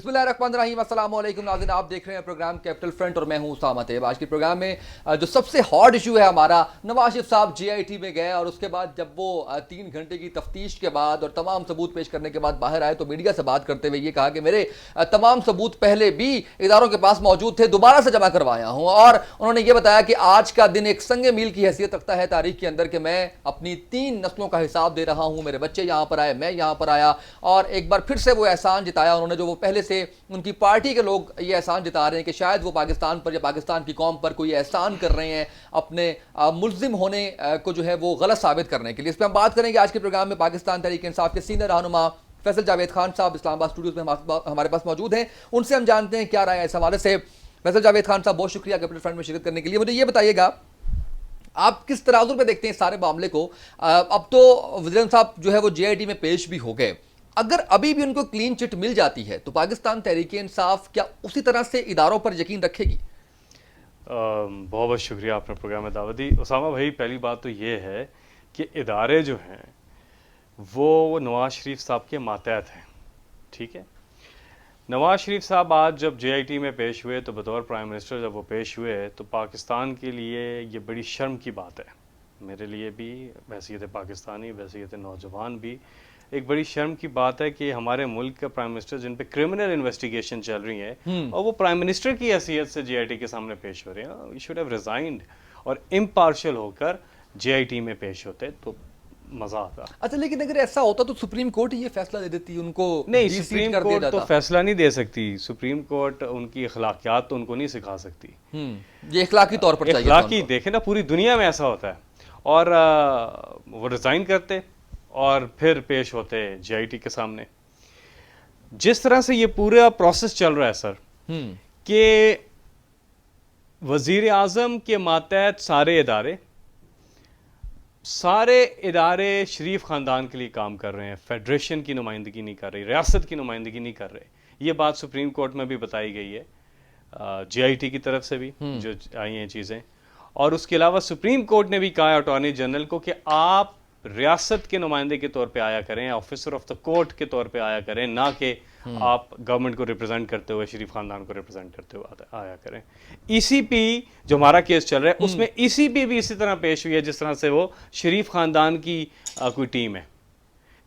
बिस्मिल्लाहिर्रहमानिर्रहीम, अस्सलाम वालेकुम नाज़रीन, आप देख रहे हैं प्रोग्राम कैपिटल फ्रंट और मैं हूं उसामा तैयब। आज के प्रोग्राम में जो सबसे हॉट इशू है हमारा, नवाज शरीफ साहब JIT में गए और उसके बाद जब वो 3 घंटे की तफ्तीश के बाद और तमाम सबूत पेश करने के बाद बाहर आए तो मीडिया से बात करते हुए ये कहा कि मेरे तमाम सबूत पहले भी इदारों के पास मौजूद थे, दोबारा से जमा करवाया हूँ। और उन्होंने ये बताया कि आज का दिन एक संग मील की हैसियत रखता है तारीख के अंदर कि मैं अपनी 3 नस्लों का हिसाब दे रहा हूँ। मेरे बच्चे यहाँ पर आए, मैं यहाँ पर आया, और एक बार फिर से वो एहसान जताया उन्होंने जो वो पहले से उनकी पार्टी के लोग ये एहसान जता रहे हैं कि शायद वो पाकिस्तान पर या पाकिस्तान की कौम पर कोई एहसान कर रहे हैं अपने मुल्जिम होने को जो है वो गलत साबित करने के लिए। इस पर हम बात करेंगे आज के प्रोग्राम में। पाकिस्तान तहरीक इंसाफ के सीनियर रहनुमा फैसल जावेद खान साहब इस्लामाबाद स्टूडियोज में हमारे पास मौजूद हैं, उनसे हम जानते हैं क्या राय है इस हवाले से। फैसल जावेद खान साहब, बहुत शुक्रिया कैपिटल फ्रंट में शिरकत करने के लिए। मुझे ये बताइएगा, आप किस तराजू पे देखते हैं सारे मामले को? अब तो वज़ीर साहब जो है वो JIT में पेश भी हो गए, अगर अभी भी उनको क्लीन चिट मिल जाती है तो पाकिस्तान तहरीक इंसाफ क्या उसी तरह से इदारों पर यकीन रखेगी? बहुत बहुत शुक्रिया आपने प्रोग्राम में दावत दी। उसामा भाई, पहली बात तो ये है कि इदारे जो हैं वो नवाज शरीफ साहब के मातहत हैं, ठीक है। नवाज शरीफ साहब आज जब JIT में पेश हुए तो बतौर प्राइम मिनिस्टर जब वो पेश हुए तो पाकिस्तान के लिए ये बड़ी शर्म की बात है, मेरे लिए भी, हैसियत पाकिस्तानी, हैसियत नौजवान भी एक बड़ी शर्म की बात है कि हमारे मुल्क का प्राइम मिनिस्टर जिन पे क्रिमिनल इन्वेस्टिगेशन चल रही है और वो प्राइम मिनिस्टर की हैसियत से JIT के सामने पेश हो रहे हैं। यू शुड हैव रिजाइंड और इम्पार्शियल होकर JIT में पेश होते तो मजा आता। अच्छा, लेकिन अगर ऐसा होता तो सुप्रीम कोर्ट ही ये फैसला दे देती, उनको नहीं, सुप्रीम कोर्ट तो फैसला नहीं दे सकती। सुप्रीम कोर्ट उनकी अखलाकियात तो उनको नहीं सिखा सकती। ये इखलाकी तौर पर चाहिए, इखलाकी देखे ना, पूरी दुनिया में ऐसा होता है। और वो रिजाइन करते और फिर पेश होते JIT के सामने। जिस तरह से ये पूरा प्रोसेस चल रहा है सर, कि वजीर आजम के मातहत सारे इदारे शरीफ ख़ानदान के लिए काम कर रहे हैं, फेडरेशन की नुमाइंदगी नहीं कर रही, रियासत की नुमाइंदगी नहीं कर रहे। ये बात सुप्रीम कोर्ट में भी बताई गई है, JIT की तरफ से भी जो आई हैं चीज़ें। और उसके अलावा सुप्रीम कोर्ट ने भी कहा है अटॉर्नी जनरल को कि आप रियासत के नुमाइंदे के तौर पे आया करें, ऑफिसर ऑफ द कोर्ट के तौर पे आया करें, ना कि आप गवर्नमेंट को रिप्रेजेंट करते हुए, शरीफ खानदान को रिप्रेजेंट करते हुए आया करें। ECP जो हमारा केस चल रहा है उसमें ECP भी इसी तरह पेश हुई है जिस तरह से वो शरीफ खानदान की कोई टीम है।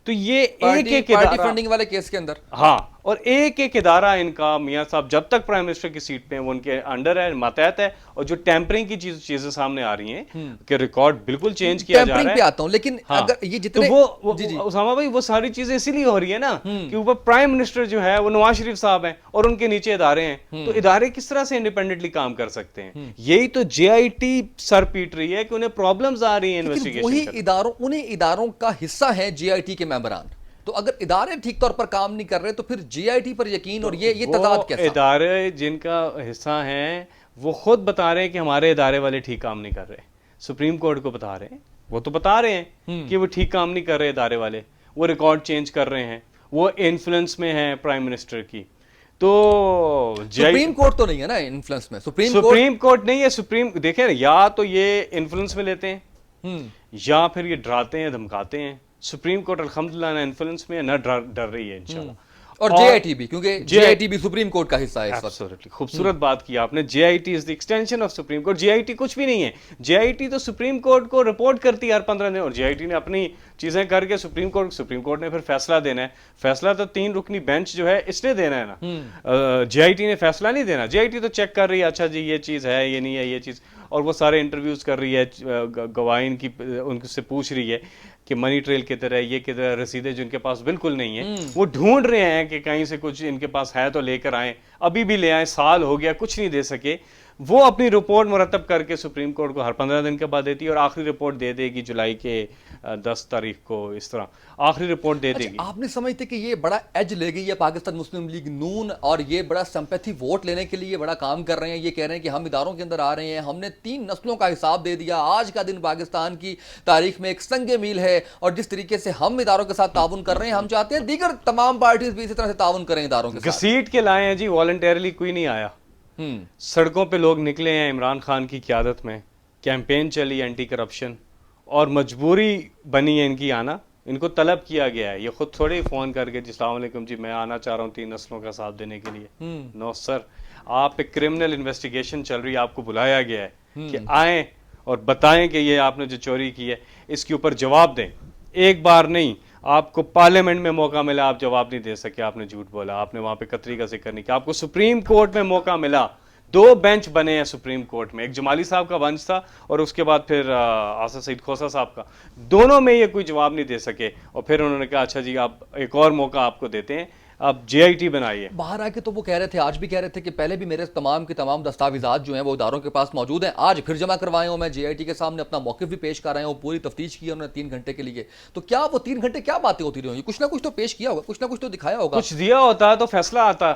तो ये एक पार्टी फंडिंग वाले केस के अंदर, हाँ, और एक इदारा इनका, मियाँ साहब जब तक प्राइम मिनिस्टर की सीट पे वो उनके अंडर है, मातहत है। और जो टेम्परिंग की चीजें सामने आ रही हैं कि रिकॉर्ड बिल्कुल चेंज किया जा रहा है। पे आता हूं, लेकिन हाँ, अगर ये जितने तो वो उसामा भाई, वो सारी चीजें इसीलिए हो रही है ना कि ऊपर प्राइम मिनिस्टर जो है वो नवाज शरीफ साहब हैं और उनके नीचे इदारे हैं। तो इदारे किस तरह से इंडिपेंडेंटली काम कर सकते हैं? यही तो JIT सर पीट रही है कि उन्हें प्रॉब्लम्स आ रही है इन्वेस्टिगेशन। उन्हीं इदारों का हिस्सा है JIT के मेंबरान। तो अगर इदारे ठीक तौर पर काम नहीं कर रहे तो फिर JIT पर यकीन, और ये तजाद कैसा? इदारे जिनका हिस्सा हैं वो खुद बता रहे हैं कि हमारे इदारे वाले ठीक काम नहीं कर रहे। सुप्रीम कोर्ट को बता रहे हैं, वो तो बता रहे हैं कि वो ठीक काम नहीं कर रहे इदारे वाले, वो रिकॉर्ड चेंज कर रहे हैं, वो इन्फ्लुएंस में है प्राइम मिनिस्टर की। तो सुप्रीम कोर्ट तो नहीं है ना इन्फ्लुएंस में? सुप्रीम कोर्ट नहीं है। सुप्रीम देखें, या तो ये इन्फ्लुएंस में लेते हैं या फिर ये डराते हैं, धमकाते हैं। सुप्रीम कोर्ट अल्हम्दुलिल्लाह ना इन्फ्लुएंस में ना डर रही है इंशाल्लाह। और JIT भी, क्योंकि JIT भी सुप्रीम कोर्ट का हिस्सा है इस वक्त। खूबसूरत बात की आपने। JIT is the extension of supreme court. JIT कुछ भी नहीं है। JIT तो सुप्रीम कोर्ट को रिपोर्ट करती है हर 15 दिन, और JIT ने अपनी चीजें करके सुप्रीम कोर्ट ने फिर फैसला देना है। फैसला तो 3 रुकनी बेंच जो है इसने देना है ना। JIT ने फैसला नहीं देना। JIT तो चेक कर रही है, अच्छा जी ये चीज है, ये नहीं है, ये चीज, और वो सारे इंटरव्यूज कर रही है, गवाहीन की उनसे पूछ रही है कि मनी ट्रेल की तरह, ये की तरह रसीदें जिनके पास बिल्कुल नहीं है, वो ढूंढ रहे हैं कि कहीं से कुछ इनके पास है तो लेकर आए। अभी भी ले आए, साल हो गया कुछ नहीं दे सके। वो अपनी रिपोर्ट मुरतब करके सुप्रीम कोर्ट को हर 15 दिन के बाद देती है और आखिरी रिपोर्ट दे देगी जुलाई के 10 तारीख को। इस तरह आखिरी रिपोर्ट दे देगी। आपने समझते कि ये बड़ा एज ले गई है पाकिस्तान मुस्लिम लीग नून, और ये बड़ा सिंपैथी वोट लेने के लिए बड़ा काम कर रहे हैं? ये कह रहे हैं कि हम इदारों के अंदर आ रहे हैं, हमने 3 नस्लों का हिसाब दे दिया, आज का दिन पाकिस्तान की तारीख में एक संग मील है, और जिस तरीके से हम इदारों के साथ ताउन कर रहे हैं, हम चाहते हैं दीगर तमाम पार्टीज भी इसी तरह से ताउन करें इदारों के साथ। घसीट के लाए हैं जी, वॉलंटरली कोई नहीं आया। सड़कों पे लोग निकले हैं इमरान खान की क़यादत में, कैंपेन चली एंटी करप्शन, और मजबूरी बनी है इनकी आना इनको तलब किया गया है, ये खुद थोड़े ही फ़ोन करके जी अस्सलाम वालेकुम जी मैं आना चाह रहा हूँ 3 नस्लों का साथ देने के लिए। नो सर, आप एक क्रिमिनल इन्वेस्टिगेशन चल रही है, आपको बुलाया गया है कि आएँ और बताएं कि ये आपने जो चोरी की है इसके ऊपर जवाब दें। एक बार नहीं, आपको पार्लियामेंट में मौका मिला, आप जवाब नहीं दे सके, आपने झूठ बोला, आपने वहाँ पे कतरी का जिक्र नहीं किया। आपको सुप्रीम कोर्ट में मौका मिला, 2 बेंच बने हैं सुप्रीम कोर्ट में, एक जमाली साहब का बेंच था और उसके बाद फिर आसिफ सईद खोसा साहब का, दोनों में ये कोई जवाब नहीं दे सके। और फिर उन्होंने कहा अच्छा जी आप एक और मौका आपको देते हैं, आप JIT बनाइए। बाहर आके तो वो कह रहे थे, आज भी कह रहे थे कि पहले भी मेरे तमाम के तमाम दस्तावेजात जो हैं वो इदारों के पास मौजूद हैं, आज फिर जमा करवाए हूँ, मैं JIT के सामने अपना मौक़िफ़ भी पेश कर रहे हूँ, पूरी तफ्तीश की है उन्होंने 3 घंटे के लिए। तो क्या वो 3 घंटे क्या बातें होती रही होंगी? कुछ ना कुछ तो पेश किया होगा, कुछ ना कुछ तो दिखाया होगा, कुछ दिया होता तो फैसला आता।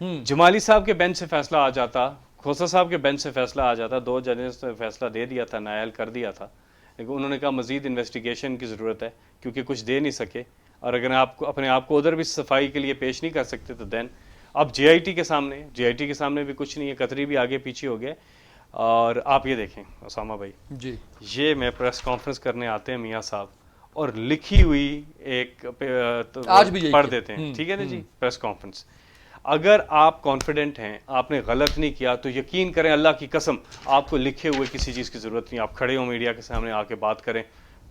जमाली साहब के बेंच से फैसला आ जाता, खोसा साहब के बेंच से फैसला आ जाता, 2 जजेस ने फैसला दे दिया था, नायल कर दिया था, लेकिन उन्होंने कहा मजीद इन्वेस्टिगेशन की ज़रूरत है क्योंकि कुछ दे नहीं सके, और अगर आपको अपने आप को उधर भी सफाई के लिए पेश नहीं कर सकते तो देन अब JIT के सामने भी कुछ नहीं है, कतरी भी आगे पीछे हो गए। और आप ये देखें उसामा भाई जी ये मैं प्रेस कॉन्फ्रेंस करने आते हैं मियाँ साहब और लिखी हुई एक तो आज भी यही पढ़ किया। देते हैं, ठीक है ना जी, प्रेस कॉन्फ्रेंस। अगर आप कॉन्फिडेंट हैं आपने गलत नहीं किया तो यकीन करें अल्लाह की कसम आपको लिखे हुए किसी चीज़ की ज़रूरत नहीं, आप खड़े हो मीडिया के सामने आके बात करें,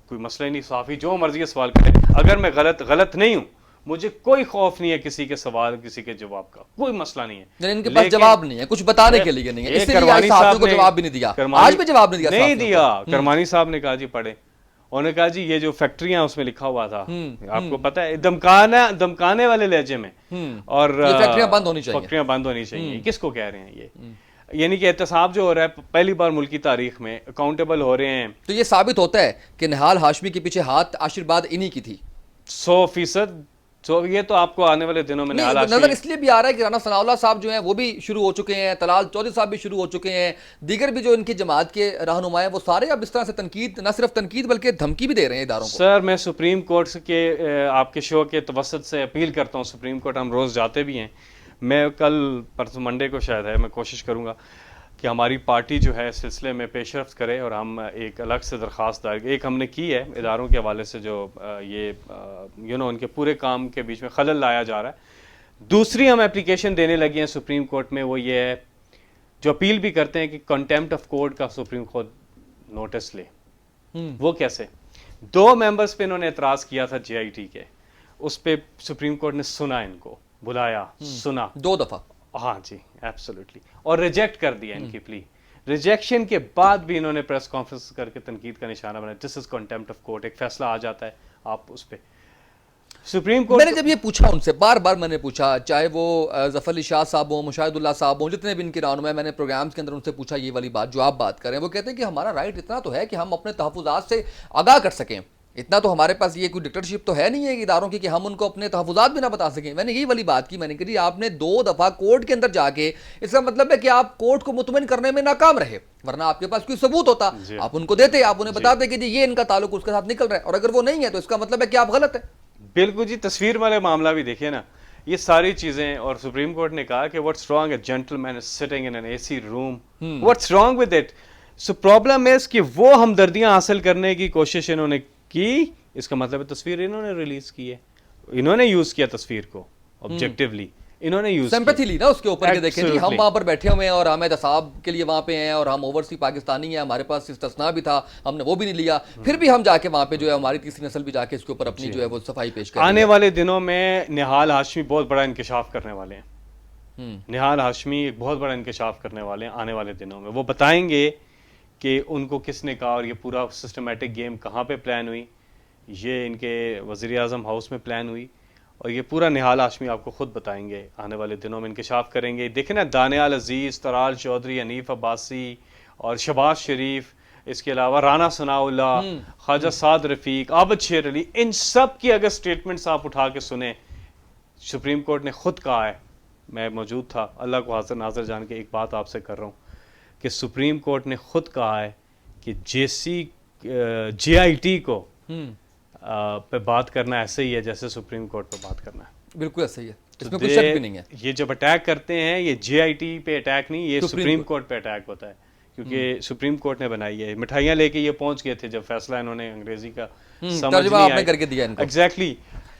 कोई मसला ही नहीं, साफ़ी जो मर्जी है सवाल करें। अगर मैं गलत नहीं हूँ, मुझे कोई खौफ नहीं है किसी के सवाल किसी के जवाब का, कोई मसला नहीं है। लेकिन इनके पास जवाब नहीं है, कुछ बताने के लिए नहीं है, इसलिए आज साहब को जवाब भी नहीं दिया, आज भी जवाब नहीं दिया। करमानी साहब ने कहा जी पढ़े, उन्होंने कहा जी ये जो फैक्ट्रियां उसमें लिखा हुआ था आपको पता है, धमकाने वाले लहजे में, और फैक्ट्रियां बंद होनी चाहिए, फैक्ट्रियां बंद होनी चाहिए। किसको कह रहे हैं ये? यानी कि एहतसाब जो हो रहा है पहली बार मुल्क की तारीख में अकाउंटेबल हो रहे हैं। तो ये साबित होता है कि निहाल हाशमी के पीछे हाथ आशीर्वाद इन्हीं की थी 100%। तो ये तो आपको आने वाले दिनों में नजर इसलिए भी आ रहा है कि राना सनाउल्लाह साहब जो हैं वो भी शुरू हो चुके हैं, तलाल चौधरी साहब भी शुरू हो चुके हैं, दीगर भी जो इनकी जमात के रहनुमा हैं वो सारे अब इस तरह से तनकीद, न सिर्फ तनकीद बल्कि धमकी भी दे रहे हैं इदारों को। सर मैं सुप्रीम कोर्ट के आपके शो के तवसत से अपील करता हूँ, सुप्रीम कोर्ट हम रोज़ जाते भी हैं, मैं कल परसों मंडे को शायद है, मैं कोशिश करूँगा कि हमारी पार्टी जो है इस सिलसिले में पेशरफ्त करे और हम एक अलग से दरख्वास्त दायर, एक हमने की है इदारों के हवाले से जो ये उनके पूरे काम के बीच में खलल लाया जा रहा है। दूसरी हम एप्लीकेशन देने लगे हैं सुप्रीम कोर्ट में, वो ये है जो अपील भी करते हैं कि कंटेम्प्ट ऑफ कोर्ट का सुप्रीम कोर्ट नोटिस ले। वो कैसे? 2 मेंबर्स पे इन्होंने एतराज़ किया था JIT के, उस पर सुप्रीम कोर्ट ने सुना, इनको बुलाया, सुना 2 दफ़ा, हाँ जी एब्सोल्युटली, और रिजेक्ट कर दिया इनकी प्ली। रिजेक्शन के बाद भी इन्होंने प्रेस कॉन्फ्रेंस करके तनकीद का निशाना बनाया, this is contempt of court. एक फैसला आ जाता है आप उस पर सुप्रीम कोर्ट। मैंने जब ये पूछा उनसे, बार बार मैंने पूछा, चाहे वो ज़फ़र अली शाह साहब हो, मुशाहिदुल्लाह साहब हो, जितने भी इनके रहनुमा, मैंने प्रोग्राम्स के अंदर उनसे पूछा ये वाली बात जो आप बात करें, वो कहते हैं कि हमारा राइट इतना तो है कि हम अपने तहफ़्फ़ुज़ात से आगाह कर सकें, इतना तो हमारे पास ये कोई डिक्टेटरशिप तो है नहीं है इदारों की कि हम उनको अपने तहफ़्फ़ुज़ात भी ना बता सकें। मैंने यही वाली बात की, मैंने कही आपने 2 दफ़ा कोर्ट के अंदर जाके, इसका मतलब है कि आप कोर्ट को मुतमईन करने में नाकाम रहे, वरना आपके पास कोई सबूत होता आप उनको देते, आप उन्हें बताते कि जी ये इनका ताल्लुक उसके साथ निकल रहा है, और अगर वो नहीं है तो इसका मतलब है कि आप गलत है। बिल्कुल जी, तस्वीर वाले मामला भी देखिए ना, ये सारी चीजें, और सुप्रीम कोर्ट ने कहा कि what's wrong, A gentleman is sitting in an AC room, what's wrong with it? So problem is कि वो हमदर्दियां हासिल करने की कोशिश इन्होंने की, इसका मतलब है तस्वीर इन्होंने रिलीज की है, इन्होंने यूज किया तस्वीर को ऑब्जेक्टिवली, इन्होंने यूज सिंपैथी ली ना उसके ऊपर कि देखें जी हम वहां पर बैठे हुए हैं और हम एहतसाब के लिए वहां पे हैं और हम ओवरसी पाकिस्तानी हैं, हमारे पास इस्तिस्ना भी था, हमने वो भी नहीं लिया, फिर भी हम जाके वहां पे जो है हमारी तीसरी नस्ल भी जाके इसके ऊपर अपनी जो है वो सफाई पेश कर। आने वाले दिनों में निहाल हाशमी बहुत बड़ा इंकशाफ करने वाले हैं, निहाल हाशमी एक बहुत बड़ा इंकशाफ करने वाले हैं आने वाले दिनों में। वो बताएंगे कि उनको किसने कहा और ये पूरा सिस्टमेटिक गेम कहाँ पे प्लान हुई, ये इनके वज़ीर आज़म हाउस में प्लान हुई, और ये पूरा निहाल हाशमी आपको खुद बताएंगे, आने वाले दिनों में इंकशाफ करेंगे। देखें ना, दानियाल अजीज़, तराल चौधरी, हनीफ अब्बासी और शहबाज शरीफ, इसके अलावा राना सनाउल्लाह, ख्वाजा साद रफ़ीक, आबद शेर अली, इन सब की अगर स्टेटमेंट्स आप उठा के सुने, सुप्रीम कोर्ट ने खुद कहा है, मैं मौजूद था, अल्लाह को हाज़िर नाज़िर जान के एक बात आपसे कर रहा हूँ कि सुप्रीम कोर्ट ने खुद कहा है कि JIT को पे बात करना ऐसे ही है जैसे सुप्रीम कोर्ट पे बात करना है। बिल्कुल ऐसे ही है, इसमें कोई शक भी नहीं है। ये जब अटैक करते हैं ये JIT पे अटैक नहीं, ये सुप्रीम कोर्ट पे अटैक होता है, क्योंकि सुप्रीम कोर्ट ने बनाई है। मिठाइयाँ लेके ये पहुंच गए थे जब फैसला इन्होंने अंग्रेजी का तर्जुमा आपने करके दिया इनको। एग्जैक्टली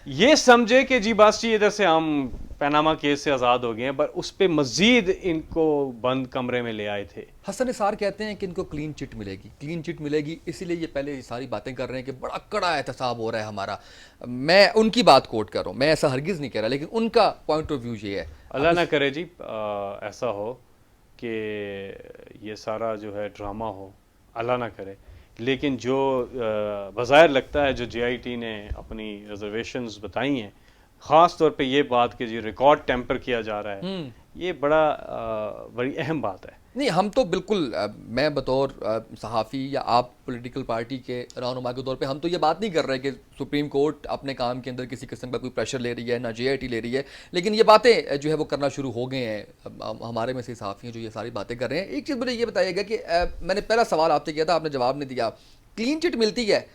ये समझे कि जी बस जी इधर से हम पनामा केस से आज़ाद हो गए हैं, पर उस पर मजीद इनको बंद कमरे में ले आए थे। हसन निसार कहते हैं कि इनको क्लीन चिट मिलेगी, क्लीन चिट मिलेगी, इसीलिए ये पहले ये सारी बातें कर रहे हैं कि बड़ा कड़ा एहतसाब हो रहा है हमारा। मैं उनकी बात कोट कर रहा हूँ, मैं ऐसा हरगिज़ नहीं कह रहा, लेकिन उनका पॉइंट ऑफ व्यू ये है। अल्लाह ना करे जी ऐसा हो कि ये सारा जो है ड्रामा हो, अल्लाह ना करे, लेकिन जो बज़ाहिर लगता है जो JIT ने अपनी रिजर्वेशंस बताई हैं, ख़ास तौर पे ये बात कि जी रिकॉर्ड टेम्पर किया जा रहा है, ये बड़ी अहम बात है। नहीं, हम तो बिल्कुल मैं बतौर सहाफ़ी या आप पॉलिटिकल पार्टी के रहनुमा के तौर पे हम तो ये बात नहीं कर रहे कि सुप्रीम कोर्ट अपने काम के अंदर किसी किस्म का कोई प्रेशर ले रही है, ना JIT ले रही है, लेकिन ये बातें जो है वो करना शुरू हो गए हैं। हमारे में से सहाफ़ी हैं जो ये सारी बातें कर रहे हैं। एक चीज़ मुझे ये बताइएगा कि मैंने पहला सवाल आपसे किया था, आपने जवाब नहीं दिया। क्लीन चिट मिलती है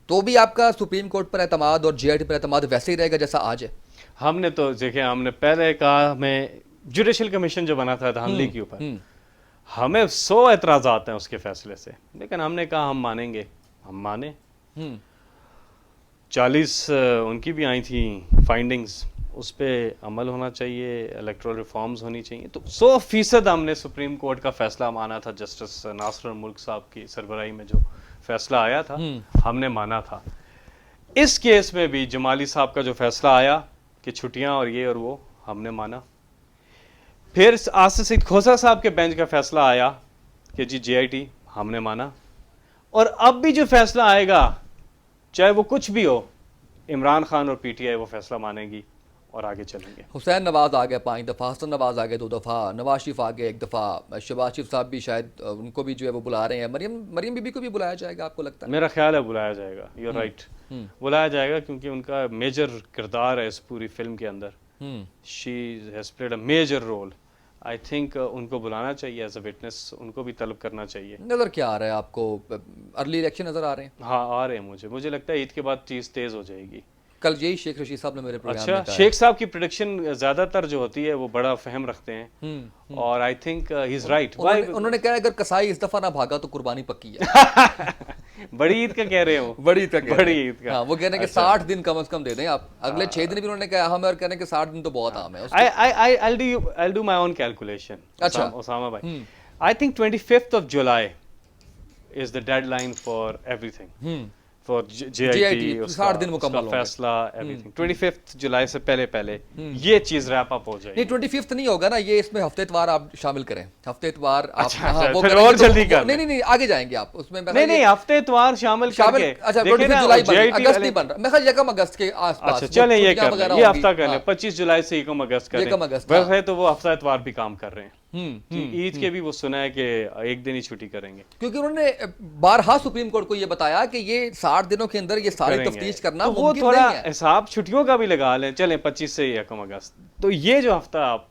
तो भी आपका सुप्रीम कोर्ट पर एतमाद और JIT पर एतमाद वैसे ही रहेगा जैसा आज है? हमने तो देखिए, हमने पहले कहा, हमें जुडिशल कमिशन जो बना था धांधली के ऊपर, हमें 100 एतराज़ात हैं उसके फैसले से, लेकिन हमने कहा हम मानेंगे, हम माने। 40 उनकी भी आई थी फाइंडिंग्स, उस पर अमल होना चाहिए, इलेक्टोरल रिफॉर्म्स होनी चाहिए, तो 100% हमने सुप्रीम कोर्ट का फैसला माना था। जस्टिस नासर मुल्क साहब की सरबराही में जो फैसला आया था हमने माना था। इस केस में भी जमाली साहब का जो फैसला आया कि छुट्टियां और ये और वो, हमने माना। फिर आसिफ सईद खोसा साहब के बेंच का फैसला आया कि जी JIT, हमने माना। और अब भी जो फैसला आएगा, चाहे वो कुछ भी हो, इमरान खान और PTI वो फैसला मानेगी और आगे चलेंगे। हुसैन नवाज आ गए 5 दफ़ा, हसन नवाज आ गए 2 दफ़ा, नवाज शरीफ आ गए 1 दफ़ा, शहबाज शरीफ साहब भी शायद उनको भी जो है वो बुला रहे हैं। मरियम बीबी को भी बुलाया जाएगा आपको लगता है? मेरा ख्याल है बुलाया जाएगा, यूर राइट, बुलाया जाएगा, क्योंकि उनका मेजर किरदार है इस पूरी फिल्म के अंदर। She has played a major role. I think उनको बुलाना चाहिए एज अ विटनेस, उनको भी तलब करना चाहिए। नज़र क्या आ रहा है आपको? अर्ली इलेक्शन नज़र आ रहे हैं? हाँ आ रहे हैं। मुझे लगता है ईद के बाद चीज़ तेज़ हो जाएगी। कल यही शेख रशीद साहब ने मेरे प्रोग्राम में अच्छा, शेख साहब की प्रेडिक्शन ज्यादातर जो होती है वो बड़ा फहम रखते हैं, और I think he is right. उन्होंने कहा अगर कसाई इस दफा ना भागा तो कुर्बानी पक्की है। बड़ी ईद का कह रहे हो? बड़ी ईद का, बड़ी ईद का। हाँ, वो कह रहे हैं कि 60 दिन कम से कम दे दें आप। अगले 6 दिन भी उन्होंने कहा, हम और कह रहे हैं कि 60 दिन तो बहुत आम है। I'll do my own calculation. अच्छा Osama bhai, I think 25th of July is the deadline for everything. For JIT, 60 दिन मुकम्मल होंगे। फैसला एवरीथिंग 25 जुलाई से पहले ये चीज रैप अप हो जाएगी। नहीं 25 नहीं होगा ना, ये इसमें हफ्ते इतवार आप शामिल करें। हफ्ते इतवार आप अच्छा, वो फिर करेंगे और तो जल्दी कर नहीं आगे जाएंगे आप उसमें। नहीं हफ्ते इतवार शामिल करके। अच्छा 25 जुलाई अगस्त नहीं बन रहा, मैं ख्याल 1 अगस्त के आसपास। अच्छा चलें ये कर लें, ये हफ्ता कर लें, 25 जुलाई से 1 अगस्त कर लें। वैसे तो वो हफ्ता इतवार भी काम कर रहे हैं। ईद के भी वो सुना है कि एक दिन ही छुट्टी करेंगे, क्योंकि उन्होंने बारहा सुप्रीम कोर्ट को ये बताया कि ये 60 दिनों के अंदर ये सारी तफ्तीश करना तो वो थोड़ा हिसाब छुट्टियों का भी लगा लें। चलें 25 से 1 अगस्त, तो ये जो हफ्ता, आप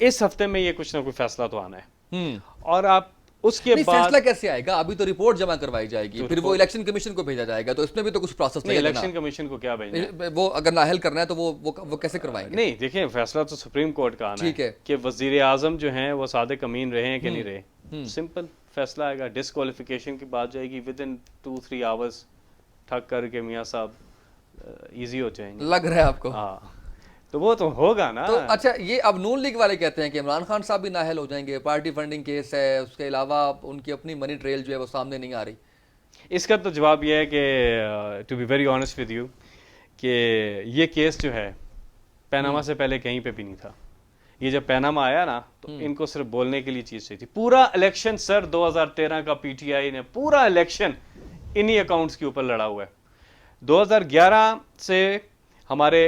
इस हफ्ते में ये कुछ ना कुछ फैसला तो आना है। और आप उसके बाद फैसला कैसे आएगा? अभी तो रिपोर्ट जमा करवाई जाएगी, फिर वो इलेक्शन कमीशन को भेजा जाएगा, तो इसमें भी तो कुछ प्रोसेस नहीं। इलेक्शन कमीशन को क्या भेजना? वो अगर नाहल करना है तो वो कैसे करवाएंगे? नहीं देखिए, फैसला तो सुप्रीम कोर्ट का आना है कि वजीर आजम जो हैं वो सादिक अमीन रहे हैं कि नहीं रहे। सिंपल फैसला आएगा। डिस्क्वालिफिकेशन की बात जाएगी, विद इन 2-3 आवर्स ठक करके मियाँ साहब इजी हो जाएंगे। लग रहा है आपको? हाँ, तो वो तो होगा ना। तो अच्छा, ये अब नून लीग वाले कहते हैं कि इमरान खान साहब भी नाअहल हो जाएंगे, पार्टी फंडिंग केस है, उसके अलावा उनकी अपनी मनी ट्रेल जो है वो सामने नहीं आ रही। इसका तो जवाब ये है कि to be very honest with you कि ये केस जो है पैनामा से पहले कहीं पे भी नहीं था। ये जब पैनामा आया ना, तो इनको सिर्फ बोलने के लिए चीज़ चाहिए थी। पूरा इलेक्शन सर 2013 का PTI ने पूरा इलेक्शन इन्हीं अकाउंट्स के ऊपर लड़ा हुआ है। 2011 से हमारे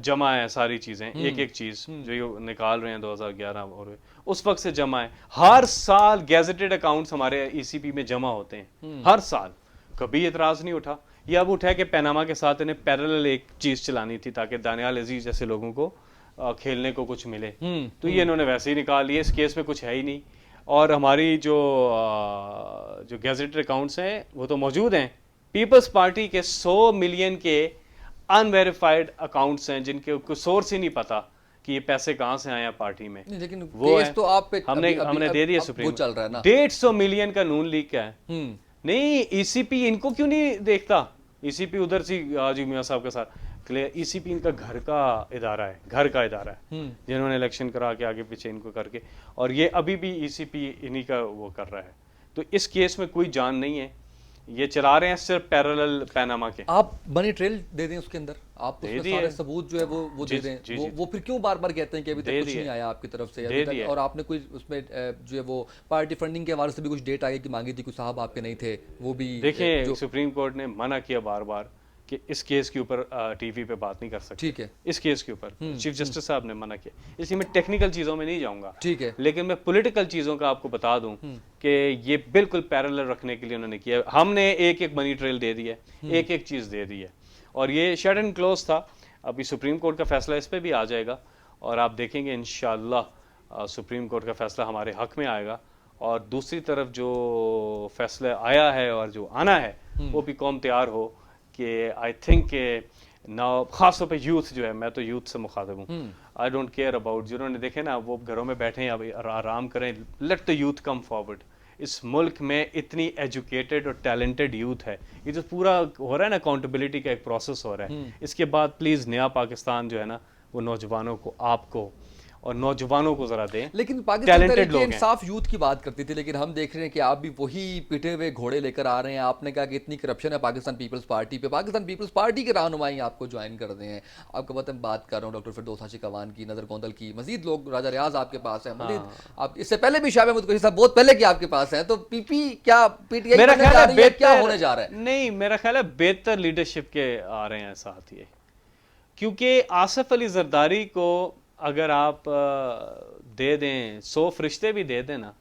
जमा है सारी चीज़ें, एक चीज़ जो ये निकाल रहे हैं 2011 और उस वक्त से जमा है। हर साल गैजेटेड अकाउंट्स हमारे ECP में जमा होते हैं, हर साल। कभी एतराज़ नहीं उठा। ये अब उठा कि पैनामा के साथ इन्हें पैरेलल एक चीज़ चलानी थी ताकि दानियाल अजीज जैसे लोगों को खेलने को कुछ मिले। तो ये इन्होंने वैसे ही निकाल लिया। इस केस में कुछ है ही नहीं। और हमारी जो गैजेटेड अकाउंट्स हैं वो तो मौजूद हैं। पीपल्स पार्टी के 100 मिलियन के अनवेरिफाइड अकाउंट्स हैं जिनके सोर्स ही नहीं पता कि ये पैसे कहाँ से आए हैं पार्टी में। लेकिन वो केस तो आप पे हमने दे दिया सुप्रीम। वो चल रहा है ना। 150 मिलियन का नून लीग का है। नहीं ECP इनको क्यों नहीं देखता? ईसीपी उधर से हाजी मियां साहब के साथ क्लियर। ईसीपी इनका घर का इदारा है, घर का इदारा है, जिन्होंने इलेक्शन करा के आगे पीछे इनको करके, और ये अभी भी ईसीपी इन्हीं का वो कर रहा है। तो इस केस में कोई जान नहीं है, ये चला रहे हैं सिर्फ पैरेलल पैनामा के। आप मनी ट्रेल दे दें उसके अंदर, आप उसमें दिए। सारे सबूत जो है वो दे दें, वो फिर क्यों बार बार कहते हैं कि अभी तक कुछ नहीं आया आपकी तरफ से अभी तक, और आपने कोई उसमें जो है वो पार्टी फंडिंग के हवाले से भी कुछ डेट आगे की मांगी थी, कुछ साहब आपके नहीं थे, वो भी देखिए सुप्रीम कोर्ट ने मना किया बार बार कि इस केस के ऊपर टीवी पे बात नहीं कर सकते। ठीक है, इस केस के ऊपर चीफ जस्टिस साहब ने मना किया, इसलिए मैं टेक्निकल चीज़ों में नहीं जाऊंगा, ठीक है, लेकिन मैं पॉलिटिकल चीज़ों का आपको बता दूं कि ये बिल्कुल पैरेलल रखने के लिए उन्होंने किया। हमने एक एक मनी ट्रेल दे दी है, एक एक चीज़ दे दी है, और ये शट एंड क्लोज था। अभी सुप्रीम कोर्ट का फैसला इस पर भी आ जाएगा, और आप देखेंगे इंशाअल्लाह सुप्रीम कोर्ट का फैसला हमारे हक में आएगा। और दूसरी तरफ जो फैसला आया है और जो आना है वो भी कौम तैयार हो कि आई थिंक नाउ खासतौर पे यूथ जो है, मैं तो यूथ से मुखातिब हूँ, आई डोंट केयर अबाउट, जिन्होंने देखे ना वो घरों में बैठे हैं, अब आराम करें, let the youth come forward. इस मुल्क में इतनी एजुकेटेड और टैलेंटेड यूथ है, ये जो पूरा हो रहा है ना अकाउंटेबिलिटी का एक प्रोसेस हो रहा है, इसके बाद प्लीज़ नया पाकिस्तान जो है ना वो नौजवानों को, आपको और नौजवानों को जरा दें। लेकिन पाकिस्तान Talented लोग हैं। इंसाफ यूथ की बात करती थी, लेकिन हम देख रहे हैं कि आप भी वही पिटे हुए घोड़े लेकर आ रहे हैं। आपने कहा कि इतनी करप्शन है पाकिस्तान पीपल्स पार्टी पे, पाकिस्तान पीपल्स पार्टी के रहनुमाई आपको ज्वाइन कर रहे हैं। आपको पता है, बात कर रहा हूँ डॉक्टर फिरदौस हाशी कवान की, नजर गोंदल की, मजीद लोग, राजा रियाज आपके पास है, मजीद आप इससे पहले भी शाह महमूद कुरैशी साहब बहुत पहले के आपके पास हैं। तो पीपी क्या पीटीआई मेरा ख्याल है बेहतर क्या होने जा रहा है? नहीं, मेरा ख्याल है बेहतर लीडरशिप के आ रहे हैं साथ ये, क्योंकि आसिफ अली जरदारी को अगर आप दे दें, 100 फरिश्ते भी दे दें ना,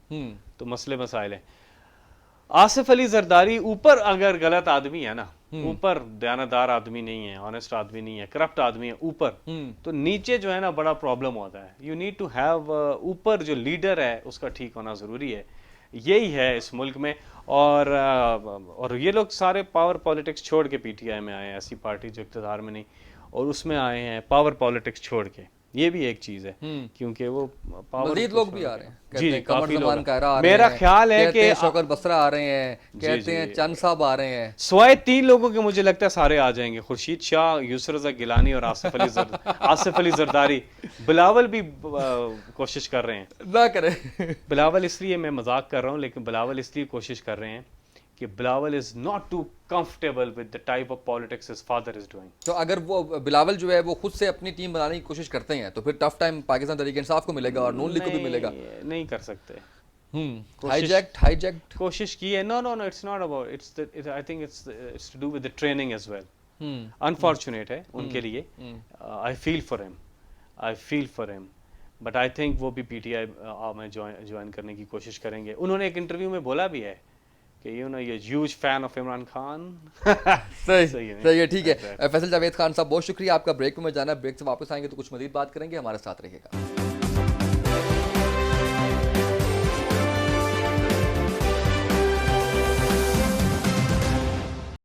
तो मसले मसाइल हैं। आसिफ अली जरदारी ऊपर अगर गलत आदमी है ना, ऊपर दयानतदार आदमी नहीं है, ऑनेस्ट आदमी नहीं है, करप्ट आदमी है ऊपर, तो नीचे जो है ना बड़ा प्रॉब्लम होता है। यू नीड टू हैव ऊपर जो लीडर है उसका ठीक होना ज़रूरी है, यही है इस मुल्क में। और ये लोग सारे पावर पॉलिटिक्स छोड़ के पीटीआई में आए हैं, ऐसी पार्टी जो इक़्तिदार में नहीं, और उसमें आए हैं पावर पॉलिटिक्स छोड़ के। ये भी एक चीज है, क्योंकि वो मजीद लोग भी आ रहे हैं, कहते हैं काफी कमर ज़मान कहरा आ रहे मेरा हैं, ख्याल है कहते कि हैं शौकत बसरा आ रहे हैं, कहते हैं चंद साहब आ रहे हैं। सवाए 3 लोगों के मुझे लगता है सारे आ जाएंगे, खुर्शीद शाह, यूसुफ रज़ा गिलानी और आसिफ अली जरदारी। बिलावल भी कोशिश कर रहे हैं, ना करें बिलावल इसलिए मैं मजाक कर रहा हूँ, लेकिन बिलावल इसलिए कोशिश कर रहे हैं कि Bilawal is not too comfortable with the type of politics his father is doing. तो अगर वो बिलावल जो है वो खुद से अपनी टीम बनाने की कोशिश करते हैं तो फिर टफ टाइम पाकिस्तान तहरीक इंसाफ को मिलेगा और नून लीग को भी मिलेगा। नहीं कर सकते, हाईजैक्ट कोशिश की है। No, it's not about, it's I think it's to do with the training as well. Unfortunate है उनके लिए, I feel for him, but I think वो भी पीटीआई में ज्वाइन करने की कोशिश करेंगे। उन्होंने एक इंटरव्यू में बोला भी है कि ये huge fan of Imran Khan. सही है, ठीक है। फैसल जावेद खान साहब बहुत शुक्रिया आपका। ब्रेक में जाना है, ब्रेक से वापस आएंगे तो कुछ मजीद बात करेंगे, हमारे साथ रहिएगा।